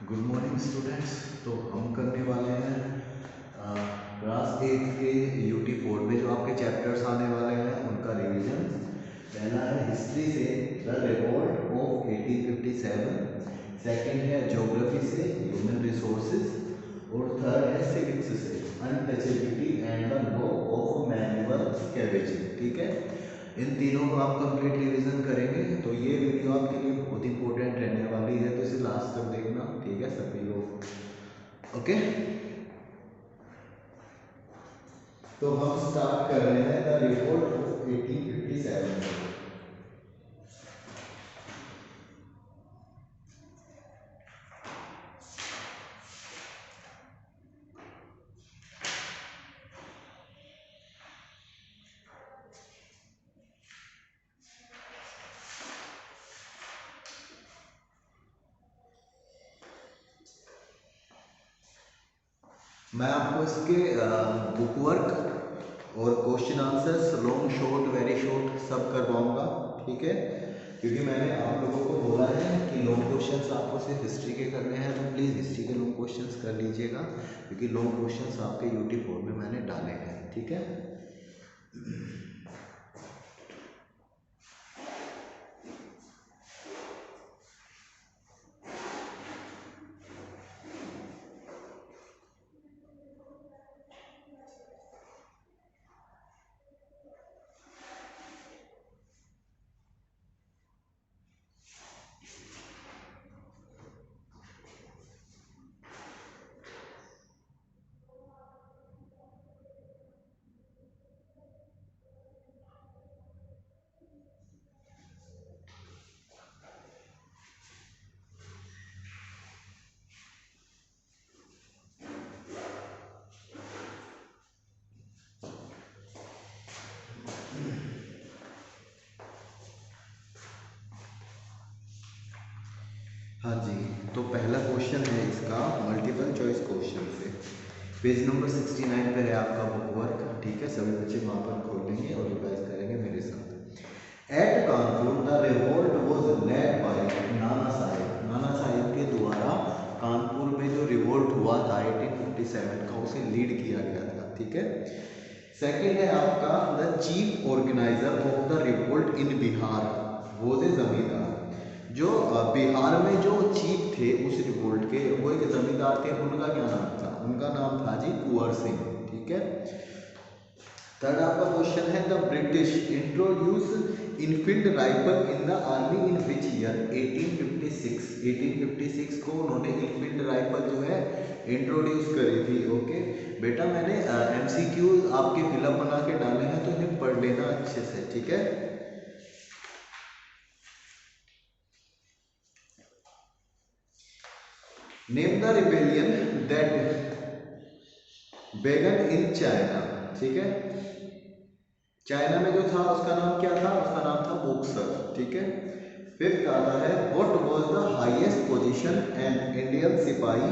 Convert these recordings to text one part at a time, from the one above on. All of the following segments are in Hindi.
Good morning students. तो हम करने वाले हैं क्लास 8 के UT4 में जो आपके चैप्टर्स आने वाले हैं उनका रिवीजन। पहला है हिस्ट्री से द रिवॉल्ट ऑफ 1857, सेकंड है ज्योग्राफी से ह्यूमन रिसोर्सेज और थर्ड है सिविक्स से untouchability and the law of manual scavenging. ठीक है, इन तीनों को आप कंप्लीट रिवीजन करेंगे। तो ये वीडियो आपके लिए बहुत इंपॉर्टेंट रहने वाली है, तो इसे लास्ट तक देखना। ठीक है सभी लोग, ओके। तो हम स्टार्ट कर रहे हैं द रिवॉल्ट ऑफ 1857। मैं आपको इसके बुक वर्क और question answers long short very short सब करवाऊंगा। ठीक है, क्योंकि मैंने आप लोगों को बोला है कि लॉन्ग क्वेश्चंस आपको सिर्फ हिस्ट्री के करने हैं, तो प्लीज़ हिस्ट्री के लॉन्ग क्वेश्चंस कर लीजिएगा, क्योंकि लॉन्ग क्वेश्चंस आपके UT4 में मैंने डाले हैं। ठीक है, हाँ जी। तो पहला क्वेश्चन है इसका मल्टीपल चॉइस क्वेश्चन से, पेज नंबर 69 पे है आपका बुक वर्क। ठीक है, सभी बच्चे वहाँ पर खोलेंगे और रिवाइज करेंगे मेरे साथ। At Kanpur the revolt was led by Nana Sahib. Nana Saheb के द्वारा कानपुर में जो रिवोल्ट हुआ था 1857 का, उसे लीड किया गया था। ठीक है, सेकेंड है आपका the chief organiser of the revolt in Bihar वो थे जमींदार। जो बिहार में जो चीफ थे उस रिवोल्ट के, वो एक जमींदार थे। उनका क्या नाम था? उनका नाम था जी कुंवर सिंह। ठीक है, थर्ड आपका क्वेश्चन है the British introduce Enfield rifle in the army in which year? 1856। 1856 को उन्होंने इनफील्ड राइफल जो है इंट्रोड्यूस करी थी। ओके बेटा, मैंने MCQ आपके फिलअप बना के डाले हैं, तो इन्हें पढ़ लेना अच्छे से। ठीक है, नेम द रिबेलियन दैट बेगन इन चाइना। ठीक है, चाइना में जो था उसका नाम क्या था? उसका नाम था बॉक्सर। ठीक है, फिफ्थ आता है what was the highest position an Indian सिपाही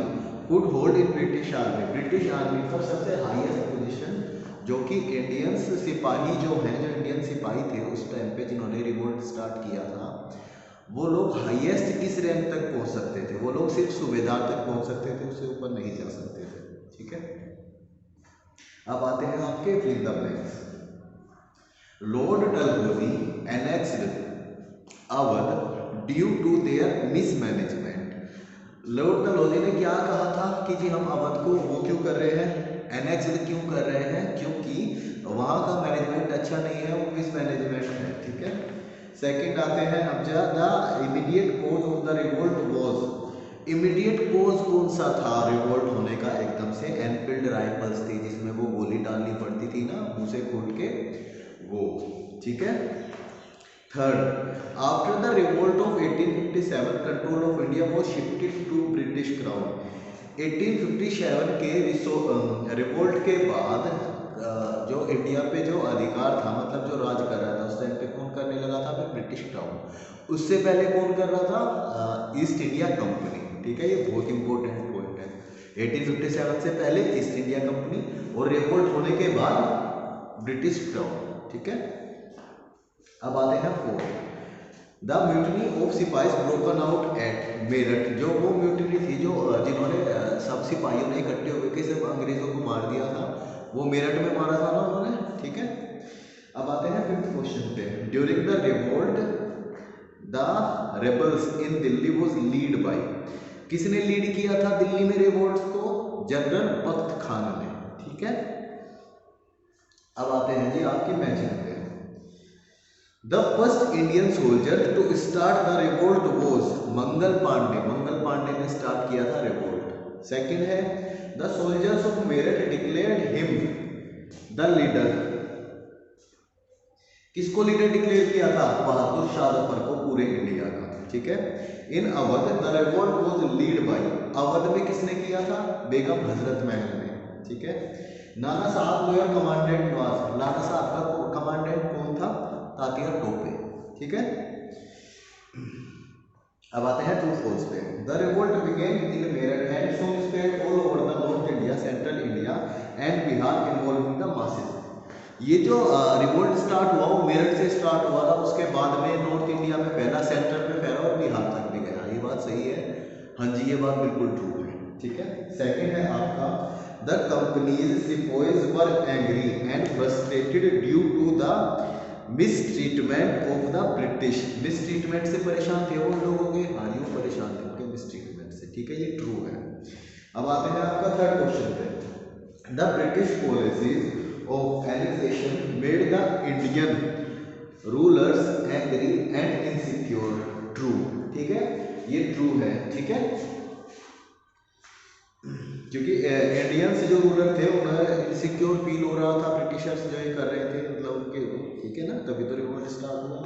could hold in British army? British army का सबसे हाईएस्ट पोजीशन जो कि इंडियंस सिपाही जो हैं, जो इंडियन सिपाही थे उस टाइम पे जिन्होंने रिवोल्ट स्टार्ट किया था, वो लोग हाईएस्ट किस रैंक तक पहुंच सकते थे? वो लोग सिर्फ सूबेदार तक पहुंच सकते थे, उससे ऊपर नहीं जा सकते थे। ठीक है, अब आते हैं आपके fill the blanks. Lord Dalhousie annexed Awadh due to their mismanagement. Lord Dalhousie ने क्या कहा था कि जी हम अवध को वो क्यों कर रहे हैं, एनेक्स्ड क्यों कर रहे हैं? क्योंकि वहाँ का मैनेजमेंट अच्छा नहीं है, वो मिसमैनेजमेंट है। ठीक है, सेकंड आते हैं अब the immediate cause of the revolt was. Immediate cause कौन सा था रिवोल्ट होने का? एकदम से एनफील्ड राइफल्स थी, जिसमें वो गोली डालनी पड़ती थी ना, मुंह से खोल के वो। ठीक है, third after the revolt of 1857 control of India was shifted to British crown. 1857 के रिवोल्ट के बाद जो इंडिया पे जो अधिकार था, मतलब जो राज कर रहा था उस टाइम पे, कौन करने लगा था? फिर ब्रिटिश क्राउन। उससे पहले कौन कर रहा था? East India company. ठीक है, ये बहुत इंपॉर्टेंट पॉइंट है। 1857 से पहले ईस्ट इंडिया कंपनी और रिवोल्ट होने के बाद ब्रिटिश क्राउन। ठीक है, अब आते हैं फोर्थ। द म्यूटनी ऑफ सिपाहीज ब्रोकन आउट एट मेरठ, जो वो म्यूटनी थी जो जिन्होंने सब सिपाहियों ने इकट्ठे होकर के सब अंग्रेजों को मार दिया था, वो मेरठ में मारा था ना उन्होंने, ठीक है। अब आते हैं फिफ्थ क्वेश्चन पे। During the revolt the rebels in Delhi was lead by, किसने लीड किया था दिल्ली में रिवोल्ट को? जनरल बख्त खान ने, ठीक है। अब आते हैं जी आपकी मैचिंग पे। The first Indian soldier to start the revolt was Mangal Pandey, Mangal Pandey ने स्टार्ट किया था रिवोल्ट। सेकंड है the soldiers of Meerut declared him the leader, किसको लीडर डिक्लेयर किया था? बहादुर शाह जफर को पूरे इंडिया का, ठीक है। In Awadh the revolt was lead by, Awadh में किसने किया था? बेगम हजरत महल ने, ठीक है। नाना साहब लोअर कमांडेंट वाज, नाना साहब का कमांडेंट कौन था? तात्या टोपे, ठीक है। अब आते हैं ट्रू फॉल्स पे। The revolt began in Meerut and soon spread all over the north India, central India and Bihar involving the masses. ये जो रिवोल्ट स्टार्ट हुआ वो मेरठ से स्टार्ट हुआ था, उसके बाद में नॉर्थ इंडिया में फैला, सेंट्रल में फैला और बिहार तक भी गया। ये बात सही है? हाँ जी, ये बात बिल्कुल ट्रू है, ठीक है। सेकंड है आपका द कंपनीज सिपाहीज were angry and frustrated due to the mistreatment of the British, mistreatment से परेशान थे वो लोगों के, हाँ जी वो परेशान थे उनके मिसट्रीटमेंट से, ठीक है, ये ट्रू है। अब आते हैं आपका थर्ड क्वेश्चन पे। The British policies of annexation made the Indian rulers angry and insecure, true, ठीक है, ये ट्रू है, ठीक है। क्योंकि इंडियंस जो रूलर थे उन्हें इनसिक्योर फील हो रहा था, ब्रिटिशर्स जो ये कर रहे थे मतलब उनके, ठीक है ना, तभी तो रिवोल्ट स्टार्ट हुआ।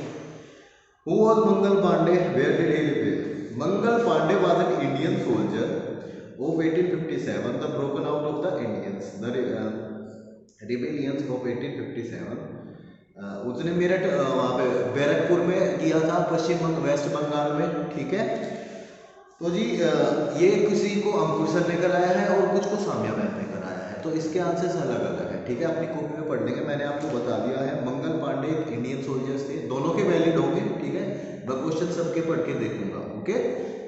Who was Mangal Pandey? Where did he live? Mangal Pandey was an Indian soldier of 1857, the broken out of the Indians, the rebellions of 1857। उसने मेरठ वहाँ पे बैरकपुर में किया था, वेस्ट बंगाल में, ठीक है। तो जी ये किसी को अंकुर सर ने कराया है और कुछ को साम्या मैम ने कराया है, तो इसके आंसर्स अलग अलग है, ठीक है। अपनी कॉपी में पढ़ लेंगे, मैंने आपको बता दिया है। मंगल पांडे एक इंडियन सोल्जर्स थे, दोनों के वैलिड होंगे, ठीक है। मैं क्वेश्चन सबके पढ़ के देखूंगा, ओके,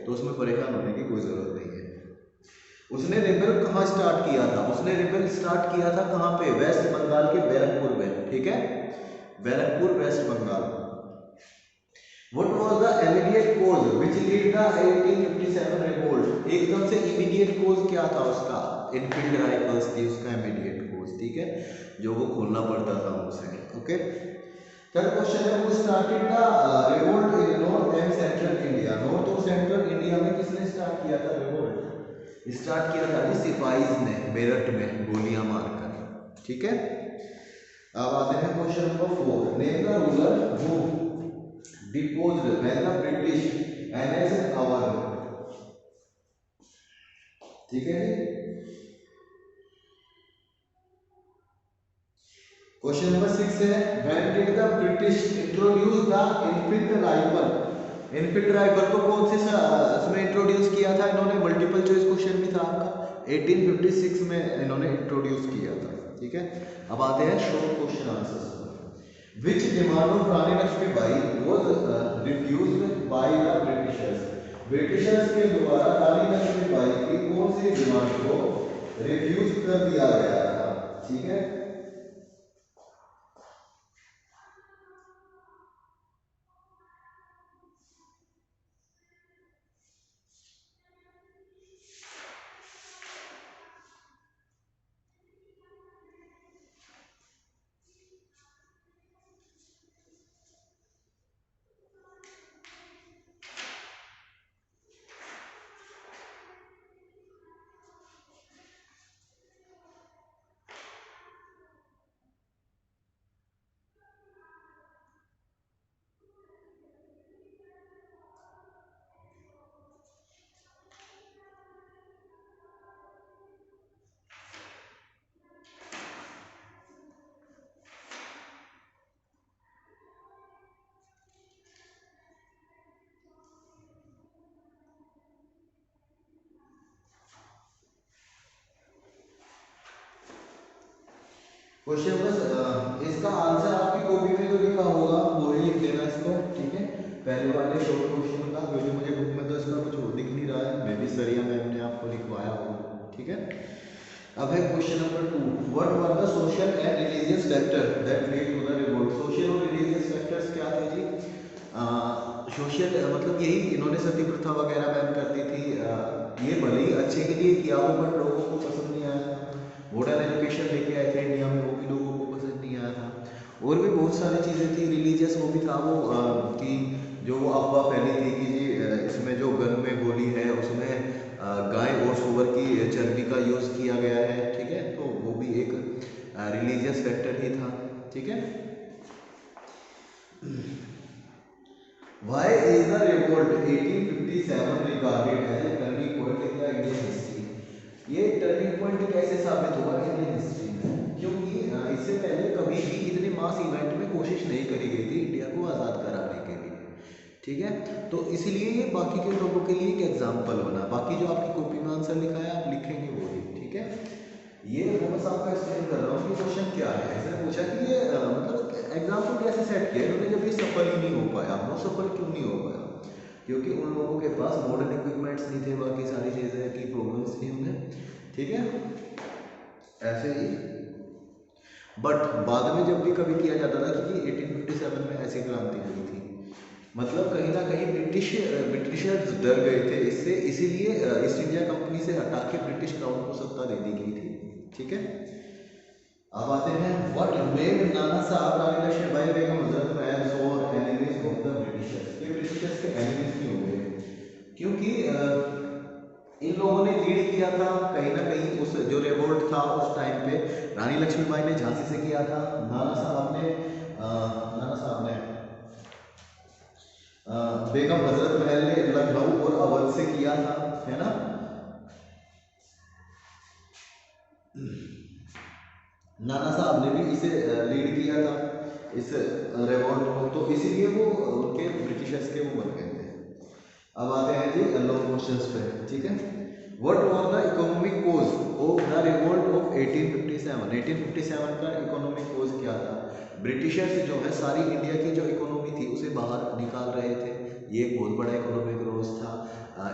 तो उसमें परेशान होने की कोई जरूरत नहीं है। उसने रिबेल कहाँ स्टार्ट किया था? उसने रिबेल स्टार्ट किया था कहाँ पे? वेस्ट बंगाल के बैरकपुर में, ठीक है, Barrackpore West Bengal. What was the immediate cause which led the 1857 revolt? एकदम से immediate cause क्या था उसका? इनफील्ड राइफल्स थी उसका immediate cause, ठीक है, जो वो खोलना पड़ता था उसे, ओके। थर्ड क्वेश्चन है, वो started the revolt in north and central India, north और सेंट्रल इंडिया में किसने स्टार्ट किया था रिवोल्ट? स्टार्ट किया था जी सिपाहीज ने, मेरठ में गोलियां मारकर, ठीक है। अब आते हैं question number 4। Name the ruler who deposed when the British annexed Awadh, ठीक है जी। क्वेश्चन नंबर 6 है, when did the British introduce the Enfield rifle, Enfield rifle को कौन से इसमें इंट्रोड्यूस किया था इन्होंने? मल्टीपल चॉइस क्वेश्चन भी था आपका, 1856 में इन्होंने इंट्रोड्यूस किया था, ठीक है। अब आते हैं शॉर्ट क्वेश्चन आंसर्स पर। Which demand of Rani Lakshmibai was refused by the Britishers, Britishers के द्वारा रानी लक्ष्मीबाई की कौन सी डिमांड को रिफ्यूज कर दिया गया था, ठीक है। क्वेश्चन बस इसका आंसर आपकी कॉपी में जो लिखा होगा वो ही लिख देना इसको, ठीक है। पहले वाले शॉर्ट क्वेश्चन का, क्योंकि मुझे बुक में तो इसका कुछ दिख नहीं रहा है, मे बी सरिया मैम ने आपको लिखवाया हो, ठीक है। अब है question number 2, what were the social and religious factor that led to the revolt. Social और रिलीजियस फैक्टर्स क्या थे जी? सोशल मतलब यही, इन्होंने सती प्रथा वगैरह बैन कर दी थी। ये भले ही अच्छे के लिए किया हो, बट लोगों को पसंद नहीं आया था। मॉडर्न एजुकेशन लेके आए थे इंडिया में, वो भी लोगों को पसंद नहीं आया था। और भी बहुत सारी चीज़ें थी। रिलीजियस वो भी था वो कि जो वो अफवाह फैली थी कि जी इसमें जो गन में गोली है उसमें गाय और सूअर की चर्बी का यूज़ किया गया है, ठीक है। तो वो भी एक रिलीजियस फैक्टर ही था, ठीक है। Why is the revolt 1857 regarded as a turning point in the Indian history? ये टर्निंग पॉइंट कैसे साबित हुआ इंडियन हिस्ट्री में? क्योंकि इससे पहले कभी भी इतने मास इवेंट में कोशिश नहीं करी गई थी इंडिया को आज़ाद कराने के लिए, ठीक है। तो इसलिए ये बाकी के लोगों के लिए एक एग्जाम्पल बना। बाकी जो आपकी कॉपी में आंसर लिखा है आप लिखेंगे वो ही, ठीक है। ये मैं बस आपको एक्सप्लेन कर रहा हूँ कि क्वेश्चन क्या है। इसने पूछा कि ये मतलब एग्जाम्पल कैसे सेट किया इन्होंने जब ये सफल ही नहीं हो पाया। वो सफल क्यों नहीं हो पाया? क्योंकि उन लोगों के पास मॉडर्न इक्विपमेंट्स नहीं थे, बाकी सारी चीज़ें की प्रॉब्लम्स थी उन्हें, ठीक है। ऐसे ही बट बाद में जब भी कभी किया जाता था, क्योंकि 1857 में ऐसी क्रांति हुई थी, मतलब कहीं ना कहीं ब्रिटिशर्स डर गए थे इससे, इसीलिए ईस्ट इंडिया कंपनी से हटा के ब्रिटिश क्राउन को सत्ता दे दी गई थी, ठीक है। अब आते हैं, व्हाट मेड नाना साहब रानी लक्ष्मीबाई बेगम हजरत महल सो एनिमीज ऑफ द ब्रिटिशर्स। ये ब्रिटिशर्स के एनिमीज क्यों हुए? क्योंकि इन लोगों ने लीड किया था कहीं ना कहीं, उस जो रिवोल्ट था उस टाइम पे रानी लक्ष्मीबाई ने झांसी से किया था, नाना साहब ने बेगम हजरत महल ने लखनऊ और अवध से किया था, है ना। नाना साहब ने भी इसे लीड किया था, इस रिवोल्ट को, तो इसीलिए वो उनके ब्रिटिशर्स के वो बन गए थे। अब आते हैं जी लॉन्ग क्वेश्चंस पे, ठीक है। What was the economic cause of the revolt of 1857? 1857 का इकोनॉमिक कोज क्या था? ब्रिटिशर्स जो है सारी इंडिया की जो इकोनॉमी थी उसे बाहर निकाल रहे थे, ये एक बहुत बड़ा इकोनॉमिक लॉस था।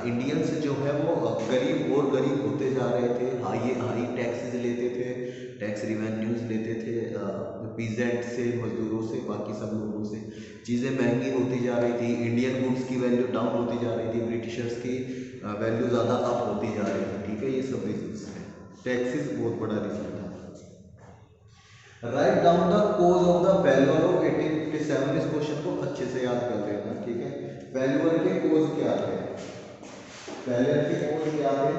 इंडियंस जो है वो गरीब और गरीब होते जा रहे थे, हाई टैक्सेस लेते थे, टैक्स रिवेन्यूज लेते थे पीजेंट से, मजदूरों से, बाकी सब लोगों से। चीज़ें महंगी होती जा रही थी, इंडियन गुड्स की वैल्यू डाउन होती जा रही थी, ब्रिटिशर्स की वैल्यू ज़्यादा अप होती जा रही थी, ठीक है। ये सब रीजंस हैं, टैक्सेस बहुत बड़ा रीजन था। Write down the cause of the failure of 1857। इस क्वेश्चन को अच्छे से याद कर लेना, ठीक है। फेल्योर के कोज क्या थे? फेल्योर के कोज क्या थे?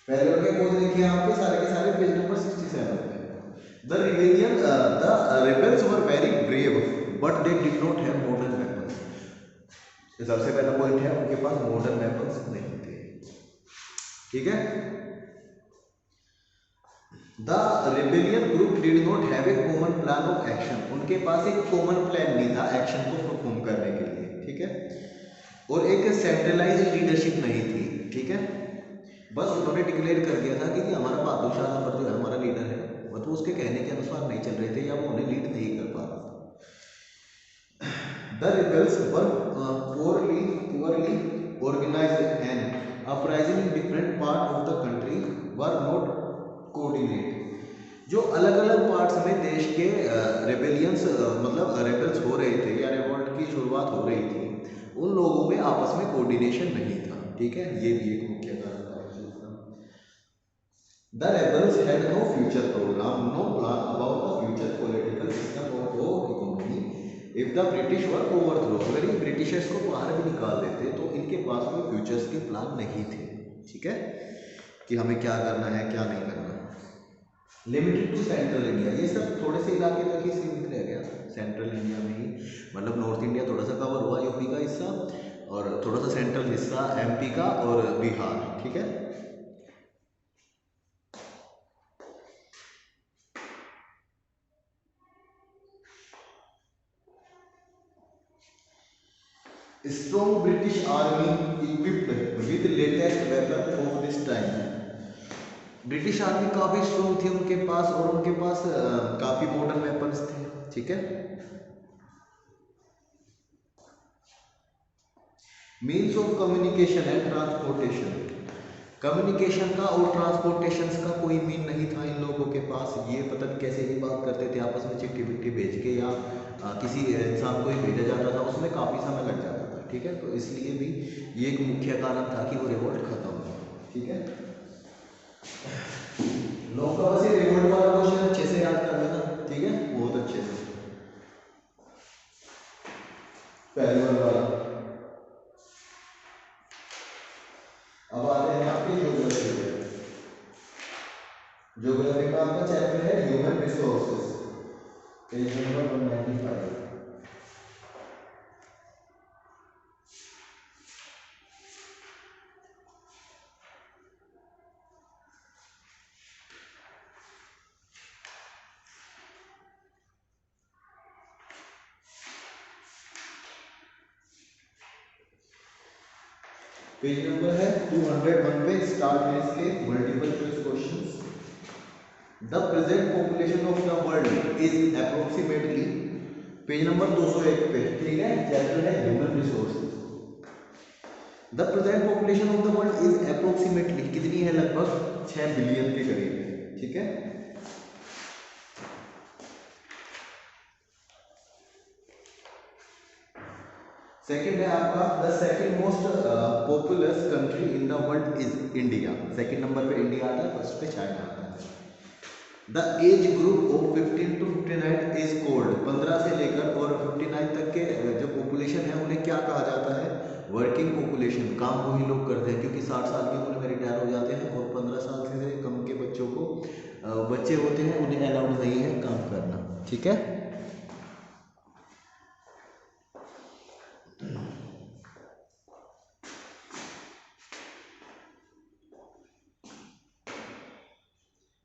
फेल्योर के कोज लिखे आपके सारे के सारे पेज नंबर 67 पे। The rebellion, the rebels were very brave, but they did not have modern weapons. ये सबसे पहला पॉइंट है, उनके पास मॉडर्न वेपन्स नहीं थे, ठीक है। The rebellion group did not have a common plan of action. उनके पास एक कॉमन प्लान नहीं था एक्शन को परफॉर्म करने के लिए, ठीक है। और एक सेंट्रलाइज्ड लीडरशिप नहीं थी, ठीक है। बस उन्होंने डिक्लेयर कर दिया था कि हमारा बहादुर शाह जफर जो है हमारा लीडर है, मतलब उसके कहने के अनुसार नहीं चल रहे थे या वो उन्हें लीड नहीं कर पा रहा था। The rebels were poorly organized and uprising in different part of the country were not coordinated। जो अलग अलग पार्ट्स में देश के रेबेलियंस मतलब रेबल्स हो रहे थे या रिवोल्ट की शुरुआत हो रही थी, उन लोगों में आपस में कोऑर्डिनेशन नहीं था, ठीक है। ये भी एक मुख्य कारण था। The rebels had no future program, no plan about the future political system or economy. If the British were overthrown, अगर ये ब्रिटिशर्स को बाहर भी निकाल देते तो इनके पास कोई फ्यूचर्स के प्लान नहीं थे, ठीक है, कि हमें क्या करना है क्या नहीं करना। लिमिटेड टू सेंट्रल इंडिया, ये सब थोड़े से इलाके तक ही सीमित रह गया सेंट्रल इंडिया में ही, मतलब नॉर्थ इंडिया थोड़ा सा कवर हुआ, यूपी का हिस्सा, और थोड़ा सा सेंट्रल हिस्सा एमपी का और बिहार, ठीक है। Strong British army equipped with latest weapon of this time. British army काफ़ी स्ट्रॉन्ग थी उनके पास, और उनके पास काफ़ी मॉडर्न वेपन्स थे, ठीक है। Means of communication and transportation. Communication का और ट्रांसपोर्टेशन का कोई मीन नहीं था इन लोगों के पास। ये पता नहीं कैसे ही बात करते थे आपस में, चिट्ठी विट्ठी भेज के या किसी इंसान को ही भेजा जाता था, उसमें काफ़ी समय लग जाता था। ठीक है, तो इसलिए भी ये एक मुख्य कारण था कि वो रिवोल्ट खत्म हुआ। ठीक है, लोग का बस ये रिवोल्ट वाला क्वेश्चन अच्छे से याद कर लेना। ठीक है, बहुत अच्छे से। पहली वाला। अब आते हैं आपके ज्योग्राफी पे। ज्योग्राफी का आपका चैप्टर है human resources, page number 195। Page number है 201 पे स्टार्ट है इसके multiple choice questions. The present population of the world is approximately, page number 201 पे। ठीक है, चैप्टर है human resources. The present population of the world is approximately कितनी है? लगभग 6 बिलियन के करीब है। ठीक है, सेकंड है आपका the second most populous country in the world is India. Second number पे इंडिया आता है, फर्स्ट पे चाइना आता है। The age group of 15 to 59 is called, 15 से लेकर और 59 तक के जो पॉपुलेशन है उन्हें क्या कहा जाता है? Working population. काम वही लोग करते हैं, क्योंकि 60 साल की उम्र में रिटायर हो जाते हैं और 15 साल से कम के बच्चों को बच्चे होते हैं उन्हें अलाउड नहीं है काम करना। ठीक है,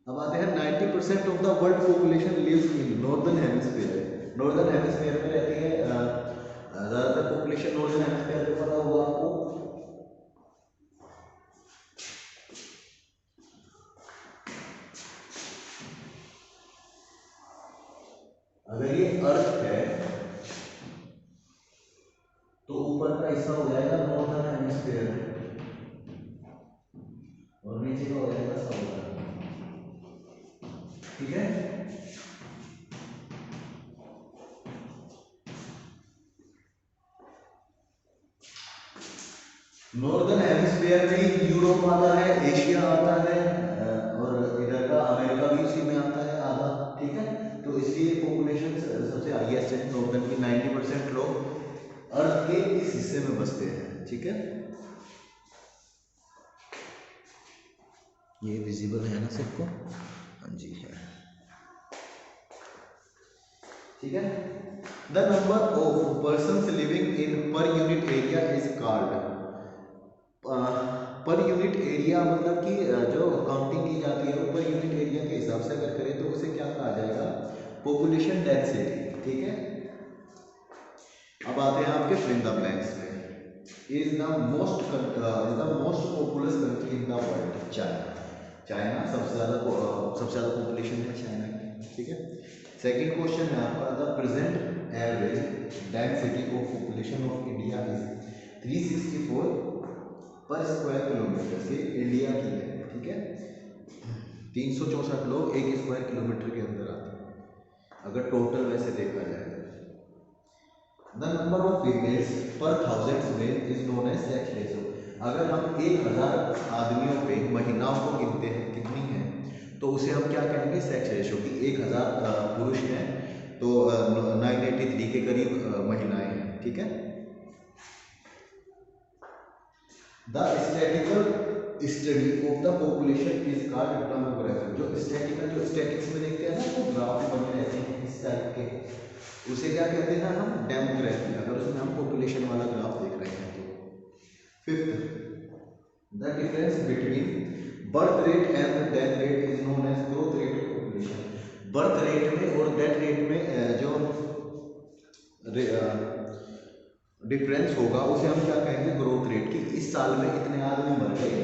अब आते हैं 90% of the world population lives in northern hemisphere. Northern hemisphere में रहती है ज़्यादातर पॉपुलेशन। नॉर्दर्न हेमिस्फीयर में पता होगा आपको, अगर ये अर्थ है तो ऊपर का हिस्सा हो जाएगा नॉर्दर्न हेमिस्फीयर और नीचे का हो जाएगा साउथर्न। ठीक है, नॉर्दर्न हेमिस्फीयर में यूरोप आता है, एशिया आता है और इधर का अमेरिका भी उसी में आता है आधा। ठीक है, तो इसलिए पॉपुलेशन सबसे हाईएस्ट है नॉर्दर्न की। 90% लोग अर्थ के इस हिस्से में बसते हैं। ठीक है, ये विजिबल है ना सबको? हाँ जी है। ठीक है, the number of persons living in per unit area is called. Per unit area मतलब कि जो काउंटिंग की जाती है वो पर यूनिट एरिया के हिसाब से अगर करें तो उसे क्या कहा जाएगा? Population density. ठीक है, अब आते हैं आपके फिल इन द ब्लैंक्स पे। Is the most populous country in the world? China. China सबसे ज़्यादा पॉपुलेशन है चाइना की। ठीक है, सेकंड क्वेश्चन है आपका the present average density of population of India is 364 पर स्क्वायर किलोमीटर से इंडिया की है। ठीक है, 364 लोग एक स्क्वायर किलोमीटर के अंदर आते हैं अगर टोटल वैसे देखा जाए। द नंबर ऑफ फीमेल्स पर 1000 male is known as sex ratio. अगर हम 1000 आदमियों पे महिलाओं को गिनते हैं कितनी है, तो उसे हम क्या कहेंगे? Sex ratio. कि 1000 पुरुष हैं तो 983 के करीब महिलाएं हैं। ठीक है, the statistical study of the population is called demography. जो स्टैटिक्स में देखते हैं ना, तो ग्राफ बने रहते हैं इस टाइप के, उसे क्या कहते हैं हम? डेमोग्राफी। अगर उसमें हम पॉपुलेशन वाला ग्राफ देख रहे हैं तो। Fifth, the difference between birth rate and death rate is known as growth rate of population. Birth rate में और डेथ रेट में जो डिफरेंस होगा उसे हम क्या कहेंगे? Growth rate. की इस साल में इतने आदमी मर गए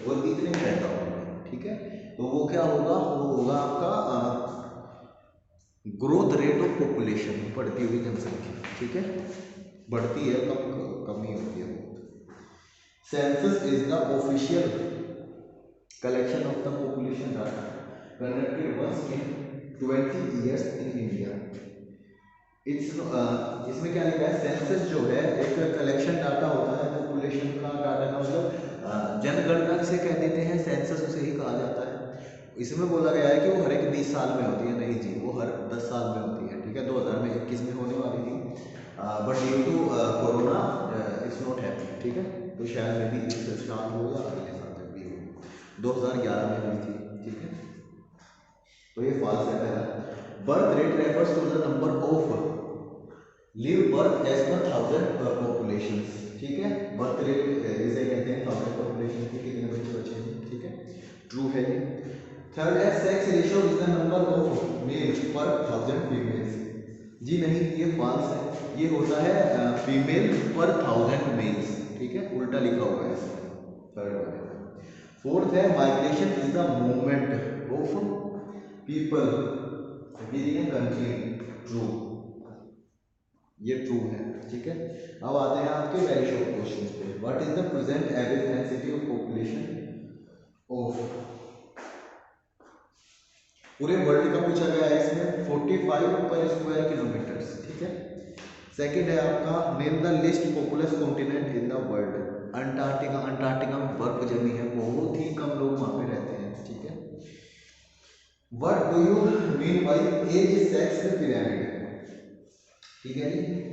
और इतने पैदा हो गए। ठीक है, तो वो क्या होगा? वो होगा आपका ग्रोथ रेट ऑफ पॉपुलेशन, बढ़ती हुई जनसंख्या। ठीक है, बढ़ती है, कम कमी होती है। Census is the official collection of the population data conducted once in 20 years in India. इसमें क्या लिखा है, सेंसस जो है एक कलेक्शन डाटा होता है पॉपुलेशन का, डाटा का मतलब जनगणना से कह देते हैं, सेंसस उसे ही कहा जाता है। इसमें बोला गया है कि वो हर एक 20 साल में होती है, नहीं जी वो हर 10 साल में होती है, ठीक है। 2021 में होने वाली थी, but due to corona it's not happening, ठीक है। तो शायद में भी इस साल हो या अगले साल तक भी हो, 2011 में हुई थी, ठीक है। तो ये फॉल्स है पहला। Birth rate refers to the number of live birth as per 1000 population, ठीक है। बर्थ रेट इसे कहते हैं 1000 पॉपुलेशन के कितने बच्चे बचे हैं, ठीक है, ट्रू है ये। थर्ड है sex ratio is the number of males पर 1000 फीमेल्स, जी नहीं ये फॉल्स है, ये होता है फीमेल पर 1000 मेल्स, ठीक है, उल्टा लिखा हुआ है इसमें थर्ड वाले में। फोर्थ है migration is the movement of people with in country, true, ये ट्रू है, ठीक है। अब आते हैं आपके वेरी शॉर्ट क्वेश्चंस पे। What is the present average density of population of, पूरे वर्ल्ड का पूछा गया है इसमें, 45 पर स्क्वायर किलोमीटर, ठीक है। सेकंड है आपका name the list populace continent in the world, Antarctica, Antarctica में बर्फ जमी है, बहुत ही कम लोग वहां पे रहते हैं, ठीक है। What do you mean by age sex pyramid, ठीक है जी।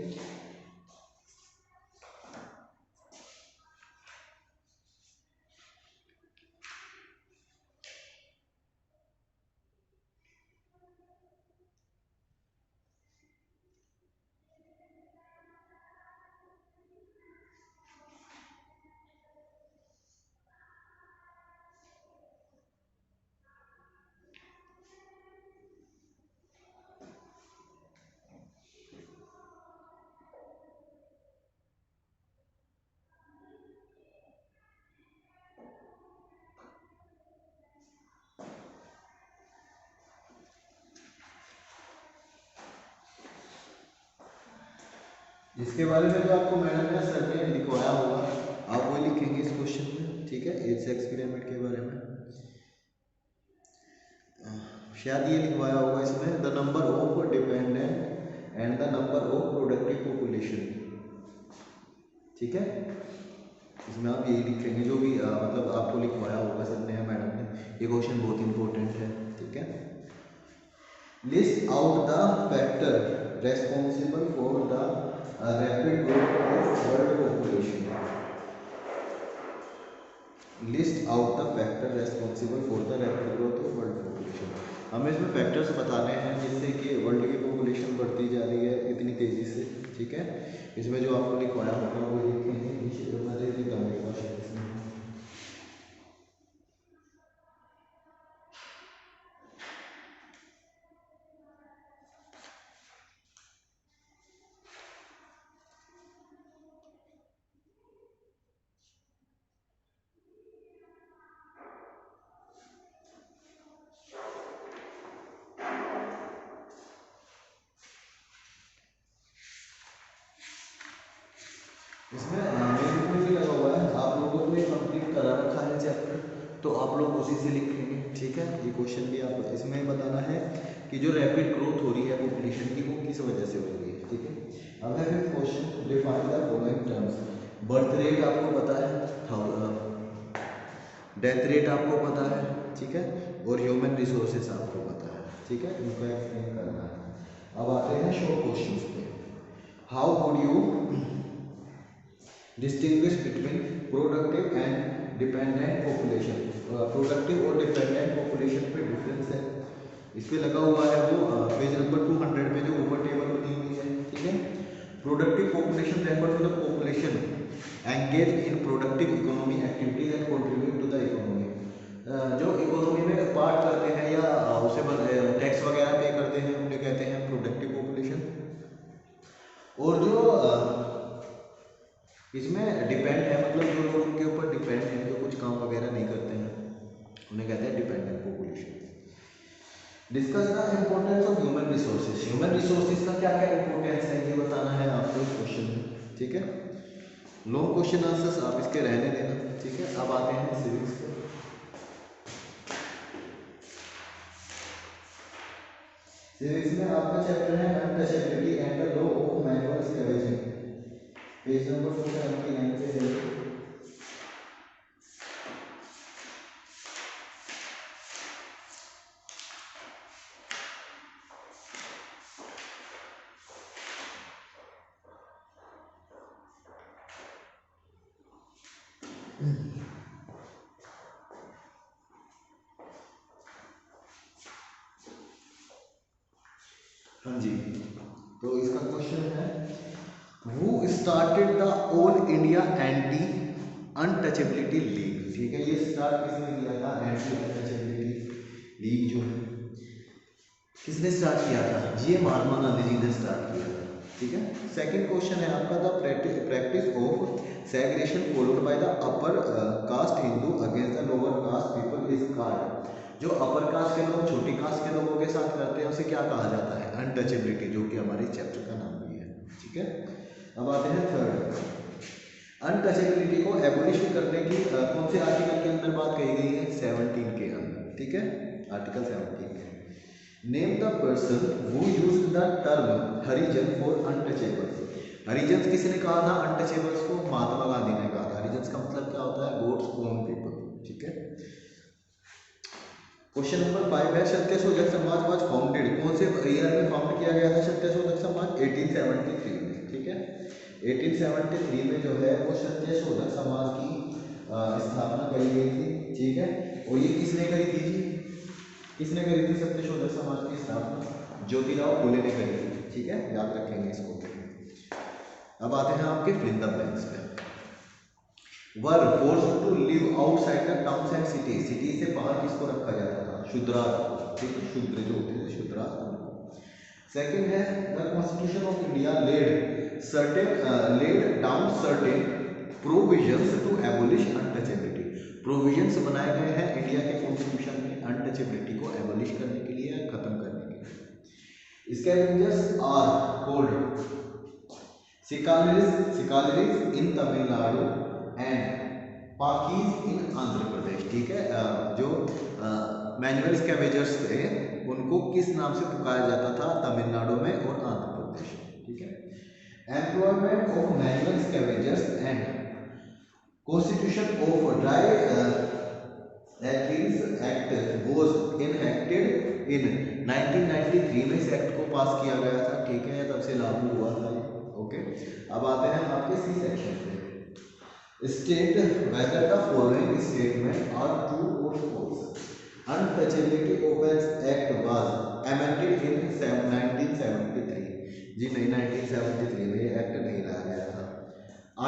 इसके बारे में जो आपको मैडम ने सर ने लिखवाया होगा आप वो लिखेंगे इस क्वेश्चन में, ठीक है। एज सेक्स पिरामिड के बारे में शायद ये लिखवाया होगा इसमें, the number of dependent and the number of productive population, ठीक है। इसमें आप यही लिखेंगे जो भी मतलब आपको लिखवाया होगा सर ने, मैडम ने, ये क्वेश्चन बहुत इंपॉर्टेंट है, ठीक है। List out the factor responsible for the rapid growth of world population, list out the factor responsible for the rapid growth of world population. हमें इसमें फैक्टर्स बताने हैं जिससे कि वर्ल्ड की पॉपुलेशन बढ़ती जा रही है इतनी तेज़ी से, ठीक है। इसमें जो आपको लिखवाया होगा वो लिखेंगे, मैं देख लेता हूँ एक बार इसमें। इसमें मेरे को भी लगा हुआ है, आप लोगों को ये कंप्लीट करा रखा है चैप्टर, तो आप लोग उसी से लिखेंगे, ठीक है। ये क्वेश्चन भी आप इसमें बताना है कि जो रैपिड ग्रोथ हो रही है पॉपुलेशन की वो किस वजह से हो रही है, ठीक है। अब है फिर question, define the following terms. Birth rate आपको पता है, डेथ रेट आपको पता है, ठीक है, और ह्यूमन रिसोर्सेज आपको पता है, ठीक है, इनको एक्सप्लेन करना है। अब आते हैं शॉर्ट क्वेश्चंस पे। How would you distinguish between productive and dependent population, productive और डिपेंडेंट पॉपुलेशन पे डिफरेंस है, इस पे लगा हुआ है वो पेज नंबर 200 में जो ऊपर टेबल बनी हुई है, ठीक है। Productive population refer to the population engage in productive economy activities and contribute to the economy, जो इकोनॉमी में पार्ट करते हैं या उसे टैक्स वगैरह पे करते हैं उन्हें कहते हैं प्रोडक्टिव पॉपुलेशन। और जो इसमें डिपेंड है, मतलब जो लोग उनके ऊपर डिपेंड हैं, जो कुछ काम वगैरह नहीं करते हैं, उन्हें कहते हैं dependent population. Discuss the importance of human resources, human resources का क्या क्या इम्पोर्टेंस है ये बताना है आपको इस क्वेश्चन में, ठीक है। लॉन्ग क्वेश्चन आंसर्स आप इसके रहने देना, ठीक है। अब आते हैं सिविक्स पे। सिविक्स में आपका चैप्टर है untouchability and the law of manual scavenging, page number 479 पे है। हाँ जी, तो इसका क्वेश्चन है who started the all India anti untouchability league, ठीक है। ये स्टार्ट किसने किया था, एंटी अनटचेबिलिटी लीग जो है किसने स्टार्ट किया था, ये महात्मा गांधी जी ने स्टार्ट किया था, ठीक है। सेकंड क्वेश्चन है आपका the practice of segregation followed by the upper caste Hindu against the lower caste people is called, जो अपर कास्ट के लोग छोटी कास्ट के लोगों के साथ करते हैं उसे क्या कहा जाता है, अनटचेबिलिटी, जो कि हमारे चैप्टर का नाम भी है, ठीक है। अब आते हैं थर्ड, अनटचेबिलिटी को एबोलिश करने की कौन से आर्टिकल के अंदर बात कही गई है, 17 के अंदर, ठीक है, आर्टिकल 17 के। Name the person who used the term Harijan for untouchables, Harijan किसने कहा था अनटचेबल्स को, महात्मा गांधी ने कहा था। हरिजन का मतलब क्या होता है, गॉड्स ओन पीपल, ठीक है। क्वेश्चन नंबर 5 है सत्यशोधक समाज वाज फाउंडेड, कौन से ईयर में फाउंड किया गया था सत्यशोधक समाज, 1873 में, ठीक है। 1873 में जो है वो सत्यशोधक समाज की स्थापना करी गई थी, ठीक है। और ये किसने करी थी जी, किसने करी थी सत्यशोधक समाज की स्थापना, ज्योतिराव फुले ने करी थी, ठीक है, याद रखेंगे इसको। अब आते हैं आपके फिल इन द ब्लैंक्स पे। Were forced to live outside the towns and city, city से बाहर किसको रखा जाता था, शूद्रास को, ठीक है, शूद्र जो होते थे शूद्रास उनको। सेकंड है the constitution of India laid down certain provisions to abolish untouchability, provisions बनाए गए हैं इंडिया के कॉन्स्टिट्यूशन में अनटचेबिलिटी को एबोलिश करने के लिए, खत्म करने के लिए। स्कैवेंजर्स आर कॉल्ड सिकालरीज इन तमिलनाडु एंड पाकीज इन आंध्र प्रदेश, ठीक है। जो मैनुअल स्कैवेंजर्स थे उनको किस नाम से पुकारा जाता था, तमिलनाडु में और आंध्र प्रदेश, ठीक है। Employment of manual scavengers and constitution of dry act was enacted in 1993 में इस एक्ट को पास किया गया था, ठीक है, तब से लागू हुआ था, ओके। अब आते हैं आपके सी सेक्शन पे। State whether the following statement are true और false, untouchability of act was amended in 1973, जी नहीं, 1973 में ये एक्ट नहीं लाया गया था।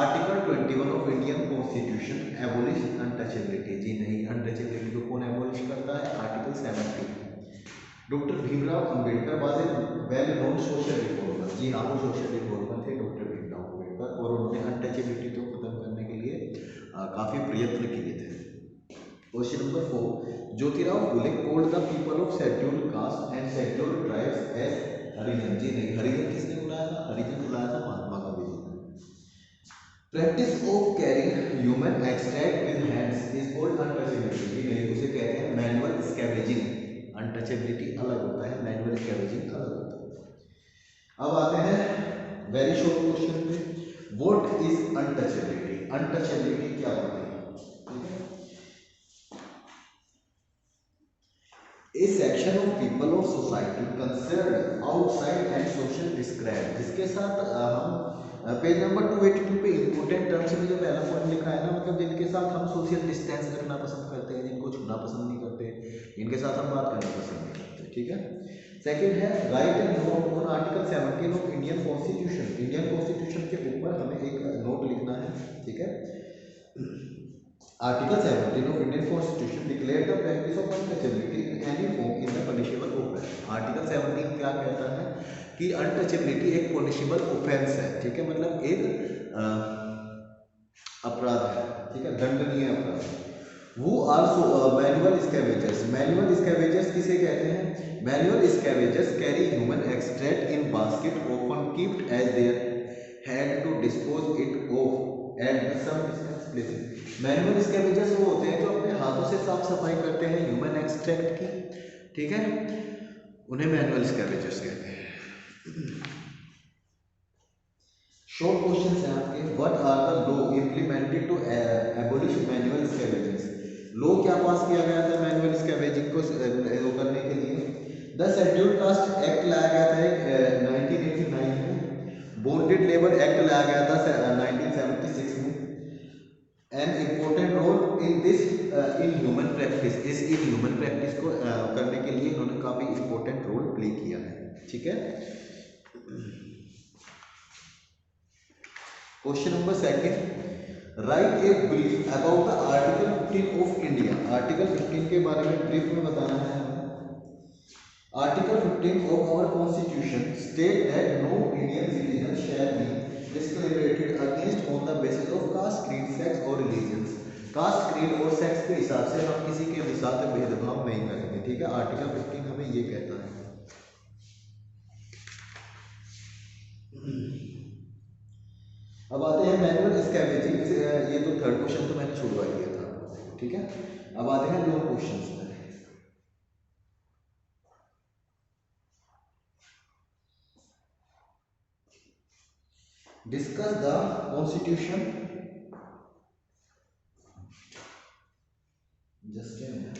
Article 21 of Indian constitution abolish untouchability, जी नहीं, अनटचेबिलिटी को कौन एबोलिश करता है, article 70। Doctor Bhimrao Ambedkar was a well known social reformer, जी हाँ, वो सोशल रिफॉर्मर थे डॉक्टर भीमराव अंबेडकर, और उन्होंने अनटचेबिलिटी को खत्म करने के लिए काफ़ी प्रयत्न किए थे। Question number 4, Jyotirao Phule called the people of scheduled caste and scheduled tribes as Harijan, जी नहीं, हरिजन किसने बुलाया था, हरिजन बुलाया था महात्मा गांधी जी ने। Practice of carrying human extract with hands is called untouchability, जी नहीं, उसे कहते हैं मैनुअल स्कैवेजिंग, अनटचेबिलिटी अलग होता है, मैनुअल स्कैवेजिंग अलग होता है। अब आते हैं वेरी शॉर्ट क्वेश्चन पे, व्हाट इज अनटचेबिलिटी, अनटचेबिलिटी क्या होती है, ठीक है। A section of people of society concerned outside and social described, जिसके साथ हम पेज नंबर 282 पे इंपोर्टेंट टर्म्स में जो पहला पॉइंट लिखा है ना, मतलब जिनके साथ हम सोशल डिस्टेंस रखना पसंद करते हैं, जिनको छूना पसंद नहीं करते, इनके साथ हम बात करना पसंद नहीं करते, ठीक है। सेकंड है right and note on article 17 of Indian constitution, Indian constitution के ऊपर हमें एक नोट लिखना है, ठीक है। Article 17 of Indian constitution declare the practice of untouchability in any form is the punishable offence, article 17 क्या कहता है कि अनटचेबिलिटी एक पनिशेबल ऑफेंस है, ठीक है, मतलब एक अपराध है, ठीक है, दंडनीय अपराध। वो also manual scavengers, manual scavengers किसे कहते हैं, manual scavengers carry human extract in basket often keeped as there had to dispose it of manual scavengers वो होते हैं जो अपने हाथों से साफ सफाई करते हैं ह्यूमन एक्सट्रैक्ट की, ठीक है, उन्हें मैनुअल स्कैवेंजर्स कहते हैं। शॉर्ट क्वेश्चन है आपके, what are the law implemented to abolish manual scavenging. Law क्या पास किया गया था मैनुअल स्कैवेंजिंग को करने के लिए? द शेड्यूल्ड कास्ट एक्ट लाया गया था 1989 में, बॉन्डेड लेबर एक्ट लाया गया था 1976 में। An important role in this inhuman practice, इस इन ह्यूमन प्रैक्टिस को करने के लिए इन्होंने काफी इंपॉर्टेंट रोल प्ले किया है, ठीक है। Question number second, write a brief about the article 15 of India. Article 15 के बारे में ब्रीफ में बताना है हमें। Article 15 of our constitution state that no Indian citizen shall be discriminated against on the basis of caste, creed, sex और रिलीजन। कास्ट, क्रीड और सेक्स के हिसाब से हम किसी के भी साथ भेदभाव नहीं करेंगे, ठीक है। आर्टिकल 15 हमें ये कहता है। अब आते हैं मैनुअल स्कैवेंजिंग, ये तो थर्ड क्वेश्चन तो मैंने छुड़वा दिया था, ठीक है। अब आते हैं लॉन्ग क्वेश्चंस में। Discuss the constitution, just a minute.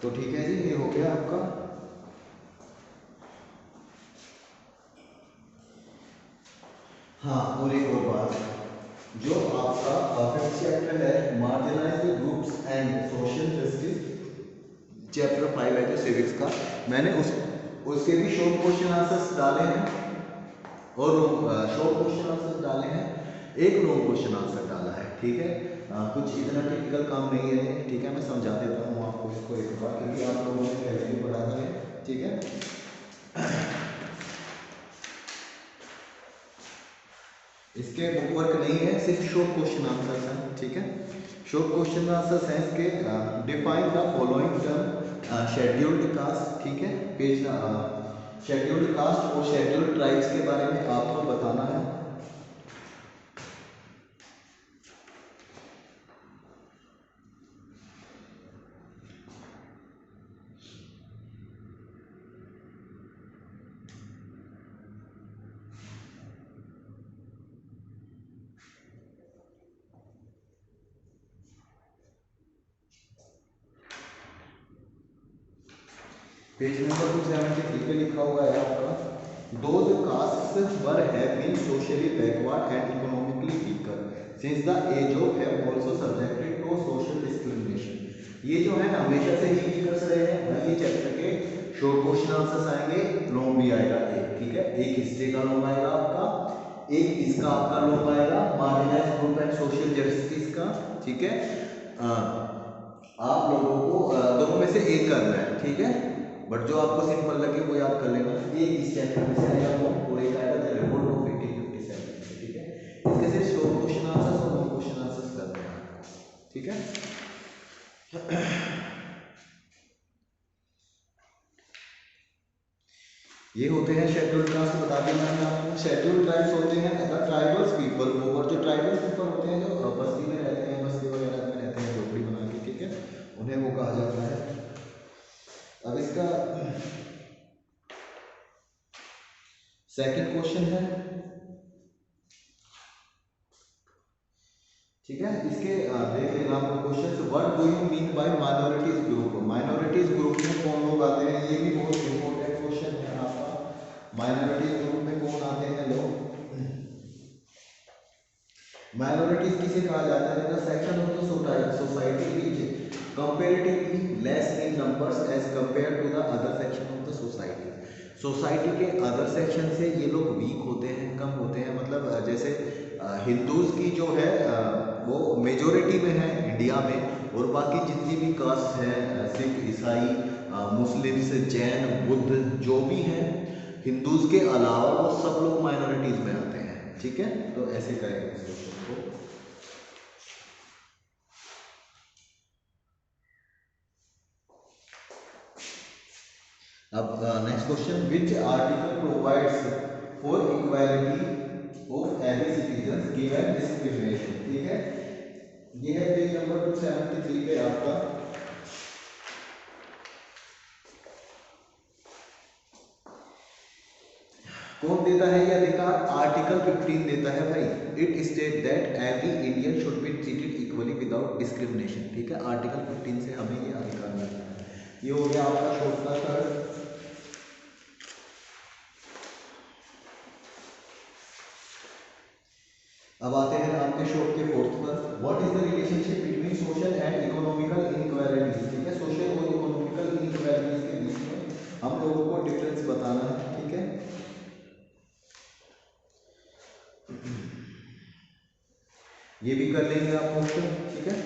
तो ठीक है जी, ये हो गया आपका। हाँ, और एक और बात, जो आपका फिफ्थ चैप्टर है marginalised groups and social justice, chapter 5 है जो सिविक्स का, मैंने उसके भी शॉर्ट क्वेश्चन आंसर्स डाले हैं और शॉर्ट क्वेश्चन आंसर्स डाले हैं, एक लॉन्ग क्वेश्चन आंसर डाला है, ठीक है। कुछ इतना टिपिकल काम नहीं है, ठीक है। मैं समझा देता हूँ आपको इसको एक बार, क्योंकि आप लोगों ने पहले भी पढ़ा है, ठीक है। इसके बुक वर्क नहीं है, सिर्फ शॉर्ट क्वेश्चन आंसर्स हैं, ठीक है। शॉर्ट क्वेश्चन आंसर्स हैं इसके। Define the following term scheduled caste, ठीक है। पेज शेड्यूल्ड कास्ट और शेड्यूल्ड ट्राइब्स के बारे में आपको बताना है। पेज नंबर 273 पे लिखा हुआ है आपका, those castes were have been socially backward and economically weaker since the age of have also subjected to social discrimination. ये जो है ना हमेशा से ही वीकर्स रहे हैं भाई। ये चैप्टर के शॉर्ट क्वेश्चन आंसर्स आएंगे, लॉन्ग भी आएगा एक, ठीक है। एक हिस्ट्री का लॉन्ग आएगा आपका, एक इसका आपका लॉन्ग आएगा marginalised group and social justice का, ठीक है। आप लोगों को दोनों में से एक करना है, ठीक है। बट जो आपको सिंपल लगे वो याद कर लेना। एक इस चैप्टर में से आएगा वो, और एक आएगा द रिवोल्ट ऑफ 1857, ठीक है। इसके सिर्फ शॉर्ट क्वेश्चन आंसर्स और लॉन्ग क्वेश्चन आंसर्स करते हैं आपको, ठीक है। ये होते हैं शेड्यूल्ड कास्ट, बता दिया मैंने आपको। शेड्यूल्ड ट्राइब्स होते हैं द ट्राइबल्स पीपल, और जो ट्राइबल पीपल होते हैं जो बस्ती में रहते हैं, बस्ती वगैरह में रहते हैं झोपड़ी बना के, ठीक है, उन्हें वो कहा जाता है। अब इसका सेकंड क्वेश्चन है, ठीक है। इसके देख लेना आपको question, what do you mean bye minorities group. Minorities group में कौन लोग आते हैं, ये भी बहुत इंपॉर्टेंट क्वेश्चन है आपका। माइनॉरिटीज ग्रुप में कौन आते हैं लोग। माइनॉरिटीज किसे कहा जाता है, the section of the society which comparatively less in numbers as compare to the other section of the society. Society के अदर सेक्शन से ये लोग वीक होते हैं, कम होते हैं। मतलब जैसे हिंदूज की जो है वो मेजोरिटी में है इंडिया में, और बाकी जितनी भी कास्ट है, सिख, ईसाई, मुस्लिम्स, जैन, बुद्ध, जो भी हैं हिंदूज के अलावा, वो सब लोग माइनॉरिटीज में आते हैं, ठीक है। तो ऐसे करेंगे इस क्वेश्चन को। अब next question, which article provides for equality of every citizen given discrimination, ठीक है। ये है पेज नंबर 273 पे आपका। कौन देता है ये अधिकार, आर्टिकल 15 देता है भाई। It state that every Indian should be treated equally without discrimination, ठीक है। आर्टिकल 15 से हमें ये अधिकार मिलता है। ये हो गया आपका शॉर्ट का थर्ड। अब आते हैं आपके शॉर्ट के फोर्थ पर, what is the relationship between social and economical inequalities, ठीक है। सोशल और इकोनॉमिकल इनइक्वालिटीज के बीच में हम लोगों को डिफरेंस बताना है, ठीक है। ये भी कर लेंगे आप क्वेश्चन, ठीक है।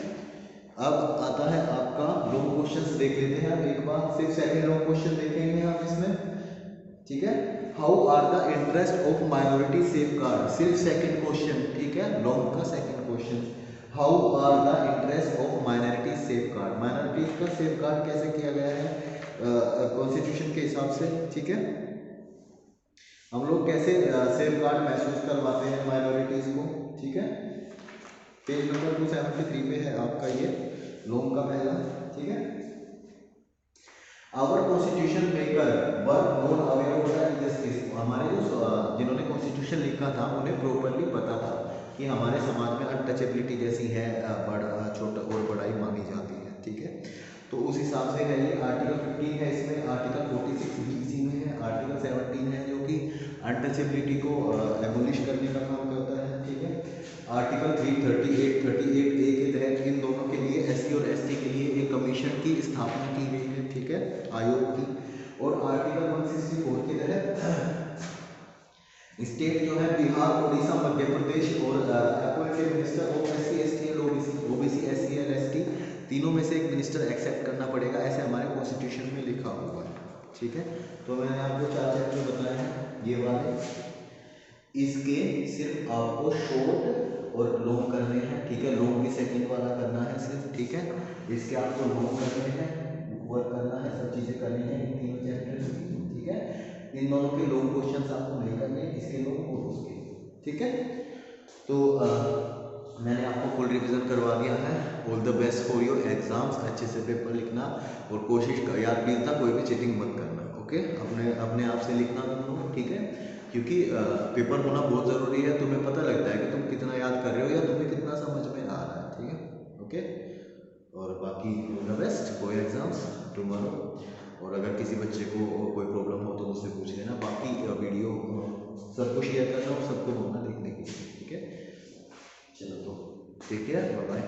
अब आता है आपका लॉन्ग क्वेश्चंस, देख लेते हैं अब एक बार। सिर्फ सेकंड लॉन्ग क्वेश्चन देखेंगे हम इसमें, ठीक है। How are the interest of minority safeguard, सिर्फ सेकंड क्वेश्चन, ठीक है, लॉन्ग का second question. How are the interest of minority safeguard, minorities का सेफगार्ड कैसे किया गया है कॉन्स्टिट्यूशन के हिसाब से, ठीक है। हम लोग कैसे सेफगार्ड महसूस करवाते हैं माइनॉरिटीज को, ठीक है। पेज नंबर 273 पे है आपका ये लॉन्ग का पहला, ठीक है। Our constitution maker were not aware of the injustice, हमारे जो जिन्होंने कॉन्स्टिट्यूशन लिखा था उन्हें प्रॉपरली पता था कि हमारे समाज में अनटचेबिलिटी जैसी है, बड़ा छोटा और बड़ाई मांगी जाती है, ठीक है। तो उस हिसाब से है ये। आर्टिकल 15 है इसमें, आर्टिकल 46 भी इसी में है, आर्टिकल 17 है जो कि अनटचेबिलिटी को एबोलिश करने का काम करता है, ठीक है। आर्टिकल 338 ए के तहत इन दोनों के लिए, एससी और एसटी के लिए एक कमीशन की स्थापना की गई है, ठीक है, आयोग की। और आर्टिकल 164 के तहत स्टेट जो है बिहार, उड़ीसा, मध्य प्रदेश और appointed minister of SC ST and OBC SC and ST तीनों में से एक मिनिस्टर एक्सेप्ट करना पड़ेगा, ऐसे हमारे कॉन्स्टिट्यूशन में लिखा हुआ है, ठीक है। तो मैंने आपको 4 चैप्टर बताए हैं ये वाले। इसके सिर्फ आपको शॉर्ट और लॉन्ग करने हैं, ठीक है। लॉन्ग भी सेकंड वाला करना है सिर्फ, ठीक है। इसके आपको लॉन्ग करने हैं, वर्क करना है, सब चीज़ें करनी है इन तीनों चैप्टर की, ठीक है। इन दोनों के लॉन्ग क्वेश्चंस आपको नहीं करने, इसके लॉन्ग और उसके, ठीक है। तो मैंने आपको फुल रिवीजन करवा दिया है। All the best for your exams, अच्छे से पेपर लिखना और कोशिश कर यार प्लीज ना कोई भी चीटिंग मत करना, ओके। अपने आप से लिखना तुम लोग, ठीक है, क्योंकि पेपर होना बहुत ज़रूरी है। तुम्हें पता लगता है कि तुम कितना याद कर रहे हो या तुम्हें कितना समझ में आ रहा है, ठीक है, ओके। और बाकी all the best for your exams tomorrow. और अगर किसी बच्चे को कोई प्रॉब्लम हो तो मुझसे पूछ लेना। बाकी वीडियो सबको शेयर करना और सबको बोलना देखने के लिए, ठीक है। चलो तो टेक केयर, बाय बाय।